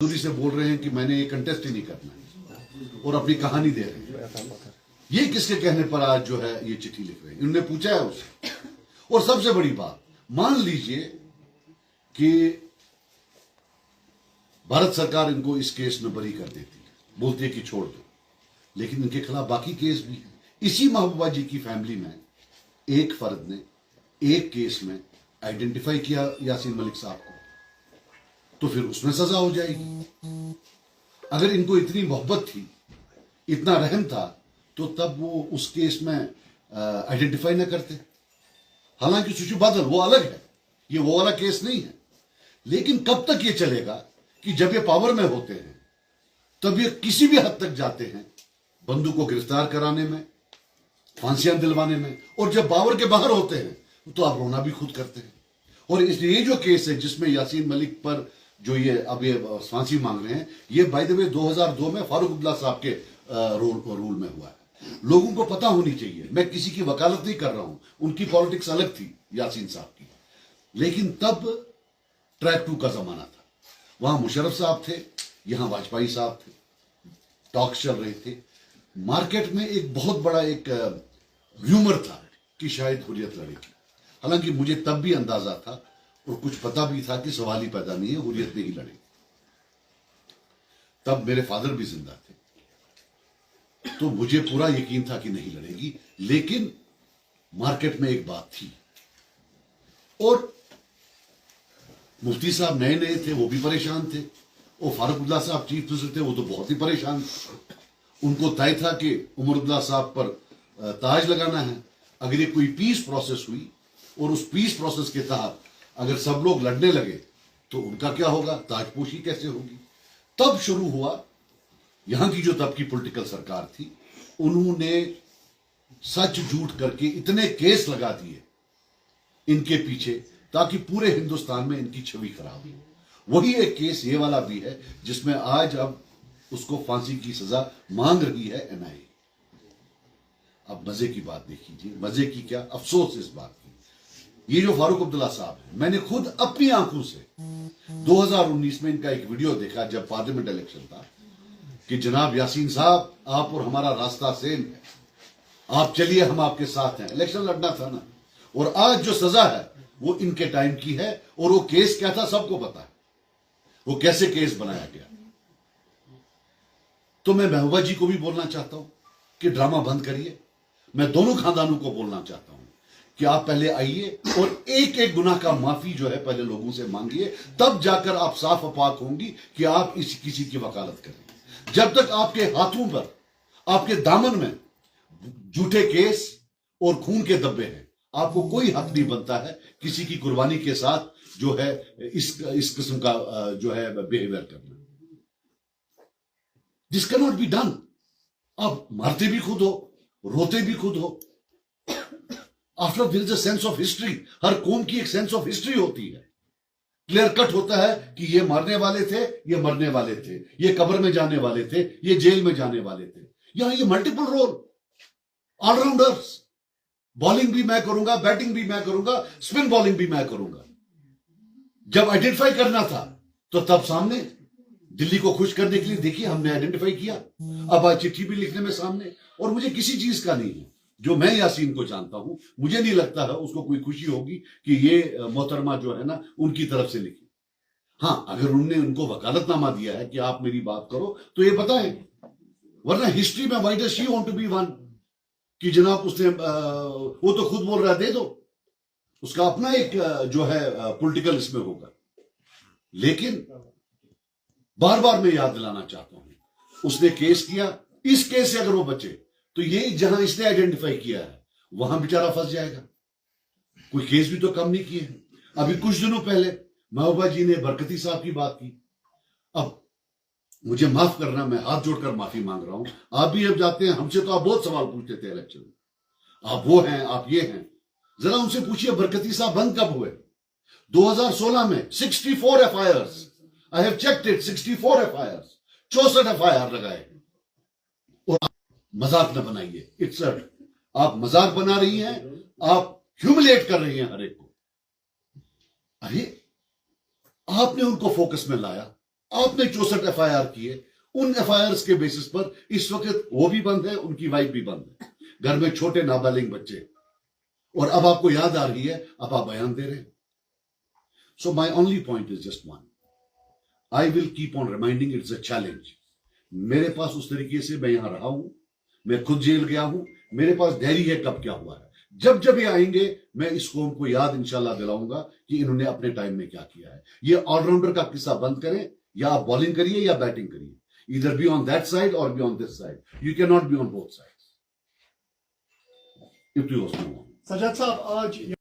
दूरी से बोल रहे हैं कि मैंने ये कंटेस्ट ही नहीं करना है और अपनी कहानी दे रहे हैं। ये किसके कहने पर आज जो है ये चिट्ठी लिख रहे हैं? इन्होंने पूछा है उससे। और सबसे बड़ी बात, मान लीजिए कि भारत सरकार इनको इस केस में बरी कर देती है, बोलती है कि छोड़ दो, लेकिन इनके खिलाफ बाकी केस भी हैं। इसी महबूबा जी की फैमिली में एक फर्द ने एक केस में आइडेंटिफाई किया यासीन मलिक साहब को, तो फिर उसमें सजा हो जाएगी। अगर इनको इतनी मोहब्बत थी, इतना रहम था, तो तब वो उस केस में आइडेंटिफाई ना करते। हालांकि सुशु बादल वो अलग है, ये वो वाला केस नहीं है। लेकिन कब तक ये चलेगा कि जब ये पावर में होते हैं तब ये किसी भी हद तक जाते हैं बंदू को गिरफ्तार कराने में, फांसियां दिलवाने में, और जब पावर के बाहर होते हैं तो आप रोना भी खुद करते हैं। और इसलिए ये जो केस है जिसमें यासीन मलिक पर जो ये अब ये फांसी मांग रहे हैं, ये बाय द वे 2002 में फारूक अब्दुल्ला साहब के रूल में हुआ है। लोगों को पता होनी चाहिए, मैं किसी की वकालत नहीं कर रहा हूं, उनकी पॉलिटिक्स अलग थी यासीन साहब की, लेकिन तब ट्रैक 2 का जमाना था। वहां मुशर्रफ साहब थे, यहां वाजपेयी साहब थे, टॉक्स चल रहे थे। मार्केट में एक बहुत बड़ा एक र्यूमर था कि शायद हुर्रियत लड़ेगी। हालांकि मुझे तब भी अंदाजा था और कुछ पता भी था कि सवाल ही पैदा नहीं है, हुर्रियत नहीं लड़ेगी। तब मेरे फादर भी जिंदा थे, तो मुझे पूरा यकीन था कि नहीं लड़ेगी। लेकिन मार्केट में एक बात थी, और मुफ्ती साहब नए नए थे, वो भी परेशान थे, और फारूक अब्दुल्ला साहब चीफ मिनिस्टर थे, वो तो बहुत ही परेशान थे। उनको तय था कि उमर अब्दुल्ला साहब पर ताज लगाना है। अगर ये कोई पीस प्रोसेस हुई और उस पीस प्रोसेस के तहत अगर सब लोग लड़ने लगे तो उनका क्या होगा, ताजपोशी कैसे होगी। तब शुरू हुआ, यहां की जो तब की पॉलिटिकल सरकार थी, उन्होंने सच झूठ करके इतने केस लगा दिए इनके पीछे ताकि पूरे हिंदुस्तान में इनकी छवि खराब हो। वही एक केस ये वाला भी है जिसमें आज अब उसको फांसी की सजा मांग रही है एनआईए। अब मजे की बात देखिए, मजे की क्या, अफसोस इस बात की, ये जो फारूक अब्दुल्ला साहब है, मैंने खुद अपनी आंखों से 2019 में इनका एक वीडियो देखा जब पार्लियामेंट इलेक्शन था कि जनाब यासीन साहब, आप और हमारा रास्ता सेम है, आप चलिए, हम आपके साथ हैं। इलेक्शन लड़ना था ना। और आज जो सजा है वो इनके टाइम की है, और वो केस क्या था सबको पता है, वो कैसे केस बनाया गया। तो मैं महबूबा जी को भी बोलना चाहता हूं कि ड्रामा बंद करिए। मैं दोनों खानदानों को बोलना चाहता हूं कि आप पहले आइए और एक एक गुनाह का माफी जो है पहले लोगों से मांगिए, तब जाकर आप साफ अपाक होंगी कि आप किसी की वकालत करें। जब तक आपके हाथों पर, आपके दामन में झूठे केस और खून के धब्बे हैं, आपको कोई हक नहीं बनता है किसी की कुर्बानी के साथ जो है इस किस्म का जो है बिहेवियर करना। This can not be done. आप मारते भी खुद हो, रोते भी खुद हो। After there is a sense of history, हर कौम की एक सेंस ऑफ हिस्ट्री होती है। क्लियर कट होता है कि ये मारने वाले थे, ये मरने वाले थे, ये कब्र में जाने वाले थे, ये जेल में जाने वाले थे। यहां ये मल्टीपल रोल, ऑलराउंडर्स, बॉलिंग भी मैं करूंगा, बैटिंग भी मैं करूंगा, स्पिन बॉलिंग भी मैं करूंगा। जब आइडेंटिफाई करना था तो तब सामने दिल्ली को खुश करने के लिए देखिए हमने आइडेंटिफाई किया। अब आज चिट्ठी भी लिखने में सामने, और मुझे किसी चीज का नहीं है, जो मैं यासीन को जानता हूं, मुझे नहीं लगता है उसको कोई खुशी होगी कि ये मोहतरमा जो है ना उनकी तरफ से लिखी। हां, अगर उन्होंने उनको वकालतनामा दिया है कि आप मेरी बात करो तो ये बताएं, वरना हिस्ट्री में why does she want to be one कि जनाब उसने वो तो खुद बोल रहा है दे दो, उसका अपना एक जो है पॉलिटिकल इसमें होगा। लेकिन बार बार मैं याद दिलाना चाहता हूं, उसने केस किया, इस केस से अगर वो बचे तो ये जहां इसने आइडेंटिफाई किया है वहां बेचारा फंस जाएगा। कोई केस भी तो कम नहीं किए हैं। अभी कुछ दिनों पहले महबूबा जी ने बरकती साहब की बात की। अब मुझे माफ करना, मैं हाथ जोड़कर माफी मांग रहा हूं। आप भी अब जाते हैं, हमसे तो आप बहुत सवाल पूछते थे इलेक्शन में, आप वो हैं, आप ये हैं। जरा उनसे पूछिए बरकती साहब बंद कब हुए? 2016 में 64 FIR, I have checked it, 64 FIR, 64 FIR लगाए। और आप मजाक न बनाइए, इट्स आप मजाक बना रही हैं, आप ह्यूमिलेट कर रही हैं हर एक को। अरे आपने उनको फोकस में लाया, आपने 64 FIR किए, उन FIR के बेसिस पर इस वक्त वो भी बंद है, उनकी वाइफ भी बंद है, घर में छोटे नाबालिग बच्चे, और अब आपको याद आ रही है, अब आप बयान दे रहे हैं। So my only point is just one, I will keep on reminding, it's a challenge. मेरे पास उस तरीके से मैं यहां रहा हूं, मैं खुद जेल गया हूं, मेरे पास डायरी है कब क्या हुआ है। जब जब ये आएंगे मैं इस कौम को याद इंशाल्लाह दिलाऊंगा कि इन्होंने अपने टाइम में क्या किया है। ये ऑलराउंडर का किस्सा बंद करें, या आप बॉलिंग करिए या बैटिंग करिए, इधर बी ऑन दैट साइड और be on this side, you can not be on both sides. If you Sajjad साहब, आज